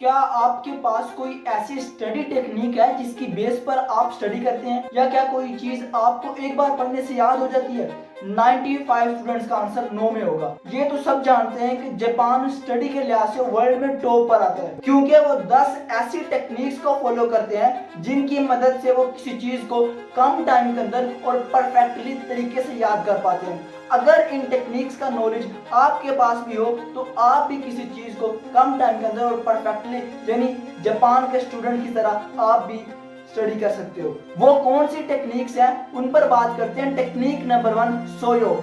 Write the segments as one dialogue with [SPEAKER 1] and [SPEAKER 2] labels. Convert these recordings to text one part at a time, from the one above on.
[SPEAKER 1] क्या आपके पास कोई ऐसी स्टडी टेक्निक है जिसकी बेस पर आप स्टडी करते हैं, या क्या कोई चीज आपको एक बार पढ़ने से याद हो जाती है? 95 स्टूडेंट्स का आंसर नो में होगा। ये तो सब जानते हैं कि जापान स्टडी के लिहाज से वर्ल्ड में टॉप पर आता है, क्योंकि वो 10 ऐसी टेक्निक्स को फॉलो करते हैं जिनकी मदद से वो किसी चीज को कम टाइम के अंदर और परफेक्टली तरीके से याद कर पाते हैं। अगर इन टेक्निक्स का नॉलेज आपके पास भी हो तो आप भी किसी चीज को कम टाइम के अंदर और परफेक्टली, यानी जापान के स्टूडेंट की तरह आप भी स्टडी कर सकते हो। वो कौन सी टेक्निक्स हैं उन पर बात करते हैं। टेक्निक नंबर 1, सोयो।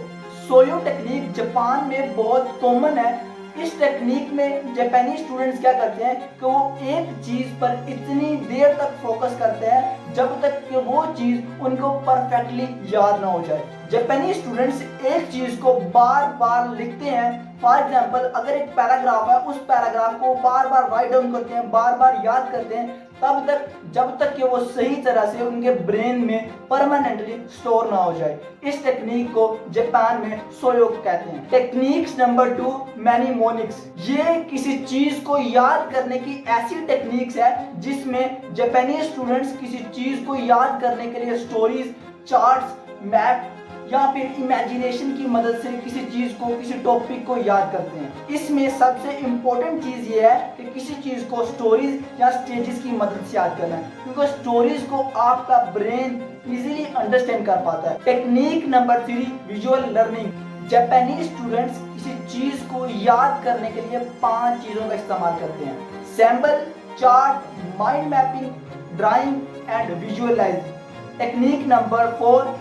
[SPEAKER 1] सोयो टेक्निक जापान में बहुत कॉमन है। इस टेक्निक में जापानी स्टूडेंट्स क्या करते हैं कि वो एक चीज पर इतनी देर तक फोकस करते हैं जब तक कि वो चीज उनको परफेक्टली याद ना हो जाए। जापानी स्टूडेंट्स एक चीज को बार बार लिखते हैं। फॉर एग्जाम्पल, अगर एक पैराग्राफ है, उस पैराग्राफ को बार बार राइट डाउन करते हैं, बार बार याद करते हैं तब तक जब तक कि वो सही तरह से उनके ब्रेन में परमानेंटली स्टोर ना हो जाए। इस टेक्निक को जापान में सोयो कहते हैं। Techniques number 2, मैनीमोनिक्स। ये किसी चीज को याद करने की ऐसी टेक्निक्स है जिसमें जापानी स्टूडेंट्स किसी चीज को याद करने के लिए स्टोरीज, चार्ट्स, मैप या फिर इमेजिनेशन की मदद से किसी चीज को, किसी टॉपिक को याद करते हैं। इसमें सबसे इंपॉर्टेंट चीज ये है कि किसी चीज को स्टोरीज या स्टेजेस की मदद से याद करना है, क्योंकि स्टोरीज को आपका ब्रेन इजीली अंडरस्टैंड कर पाता है। Technique number 3, visual learning. जापानी स्टूडेंट्स किसी चीज को याद करने के लिए 5 चीजों का इस्तेमाल करते हैं: sample, chart, mind mapping, drawing and visualize. Technique number 4,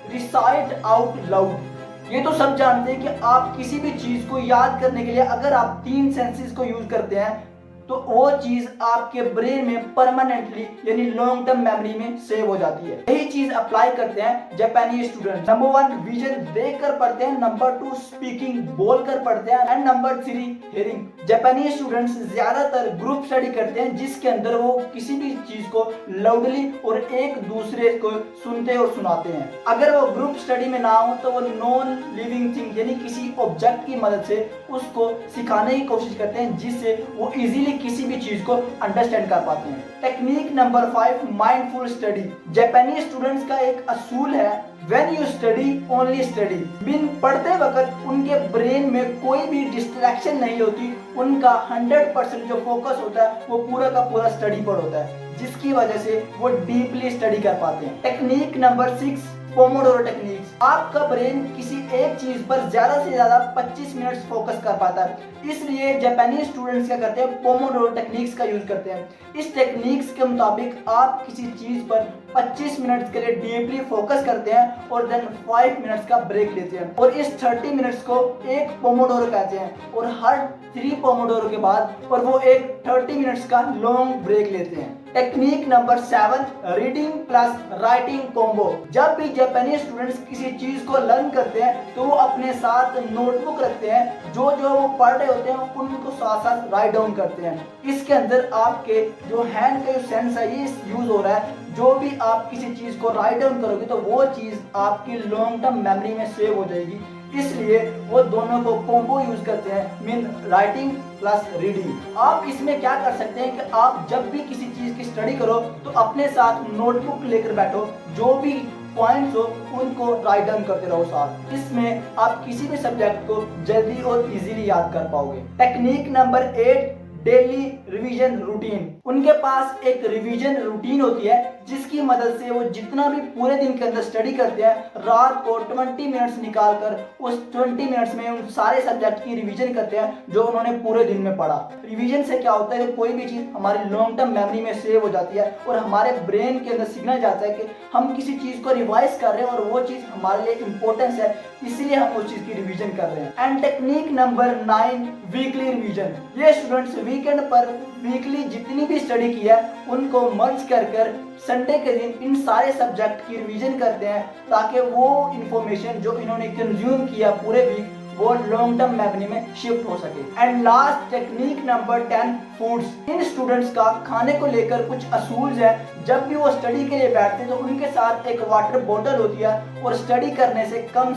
[SPEAKER 1] recite out loud. ये तो सब जानते हैं कि आप किसी भी चीज को याद करने के लिए अगर आप 3 सेंसेस को यूज करते हैं तो वो चीज आपके ब्रेन में परमानेंटली, यानी लॉन्ग टर्म मेमोरी में सेव हो जाती है। यही चीज अप्लाई करते हैं जापानी स्टूडेंट। नंबर 1, विजन, देख कर पढ़ते हैं। नंबर 2, स्पीकिंग, बोल कर पढ़ते हैं। And number 3, hearing. जापानी स्टूडेंट्स ज्यादातर ग्रुप स्टडी करते हैं जिसके अंदर वो किसी भी चीज को लाउडली और एक दूसरे को सुनते और सुनाते हैं। अगर वो ग्रुप स्टडी में ना हो तो वो नॉन लिविंग थिंग, यानी किसी ऑब्जेक्ट की मदद से उसको सिखाने की कोशिश करते हैं जिससे वो इजीली किसी भी चीज को अंडरस्टैंड कर पाते हैं। Technique number 5, mindful study. जापानी स्टूडेंट्स का एक असूल है, when you study only study. बिन पढ़ते वक्त उनके ब्रेन में कोई भी डिस्ट्रैक्शन नहीं होती। उनका 100% जो फोकस होता है वो पूरा का पूरा स्टडी पर होता है, जिसकी वजह से वो डीपली स्टडी कर पाते हैं। Technique number 6, Pomodoro techniques. आपका ब्रेन किसी एक चीज पर ज्यादा से ज्यादा 25 मिनट फोकस कर पाता है, इसलिए जापानी स्टूडेंट्स क्या करते हैं, पोमोडोरो टेक्निक्स का यूज करते हैं। इस टेक्निक्स के मुताबिक आप किसी चीज पर 25 मिनट के लिए डीपली फोकस करते हैं और देन 5 मिनट्स का ब्रेक लेते हैं, और इस 30 मिनट्स को एक पोमोडोरो कहते हैं। और हर 3 पोमोडोरो के बाद और वो एक 30 मिनट्स का लॉन्ग ब्रेक लेते हैं। Technique number 7, reading plus writing combo. जब भी जापानी स्टूडेंट्स किसी चीज को लर्न करते हैं तो वो अपने साथ नोटबुक रखते हैं, जो वो पढ़ रहे होते हैं उनको साथ साथ राइट डाउन करते हैं। इसके अंदर आपके जो हैंड का जो सेंस है ये यूज हो रहा है। जो भी आप किसी चीज को राइट डाउन करोगे तो वो चीज आपकी लॉन्ग टर्म मेमोरी में सेव हो जाएगी, इसलिए वो दोनों को कॉम्बो यूज करते हैं, मीन राइटिंग प्लस रीडिंग। आप इसमें क्या कर सकते हैं कि आप जब भी किसी चीज की स्टडी करो तो अपने साथ नोटबुक लेकर बैठो, जो भी पॉइंट्स हो उनको राइट डाउन करते रहो साथ। इसमें आप किसी भी सब्जेक्ट को जल्दी और इजीली याद कर पाओगे। Technique number 8, daily revision routine. उनके पास एक रिवीजन रूटीन होती है जिसकी मदद से वो जितना भी पूरे दिन के अंदर स्टडी करते हैं, रात को 20 मिनट्स निकाल कर उस 20 मिनट्स में उन सारे सब्जेक्ट की रिवीजन करते हैं जो उन्होंने पूरे दिन में पढ़ा। रिवीजन से क्या होता है कि कोई भी चीज़ हमारी लॉन्ग टर्म मेमोरी में सेव हो जाती है और हमारे ब्रेन के अंदर सिग्नल जाता है कि हम किसी चीज़ को रिवाइज कर रहे हैं और वो चीज़ हमारे लिए इंपॉर्टेंस है, इसलिए हम उस चीज़ की रिवीजन कर रहे हैं। And technique number 9, weekly revision. ये स्टूडेंट्स वीकेंड पर वीकली जितनी भी स्टडी की है उनको मर्ज कर संडे के दिन इन सारे सब्जेक्ट की रिवीजन करते हैं, ताकि वो इंफॉर्मेशन जो इन्होंने कंज्यूम किया पूरे वीक वो लॉन्ग टर्म मेमोरी में शिफ्ट हो सके। And last technique number 10, foods. In students का खाने को लेकर कुछ असूल्स है। जब भी वो स्टडी के लिए बैठते हैं तो उनके साथ एक वाटर बोतल होती है और स्टडी करने से कम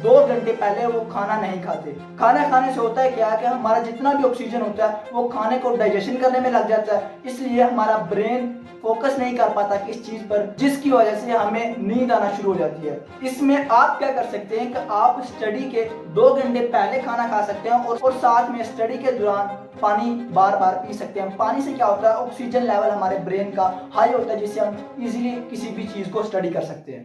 [SPEAKER 1] 2 घंटे पहले वो खाना नहीं खाते। खाना खाने से होता है क्या कि हमारा जितना भी ऑक्सीजन होता है वो खाने को डाइजेशन करने में लग जाता है, इसलिए हमारा ब्रेन फोकस नहीं कर पाता किस चीज पर, जिसकी वजह से हमें नींद आना शुरू हो जाती है। इसमें आप क्या कर सकते हैं कि आप स्टडी के 2 घंटे पहले खाना खा सकते हैं और साथ में स्टडी के दौरान पानी बार बार पी सकते हैं। पानी से क्या होता है, ऑक्सीजन लेवल हमारे ब्रेन का हाई होता है, जिससे हम इजीली किसी भी चीज को स्टडी कर सकते हैं।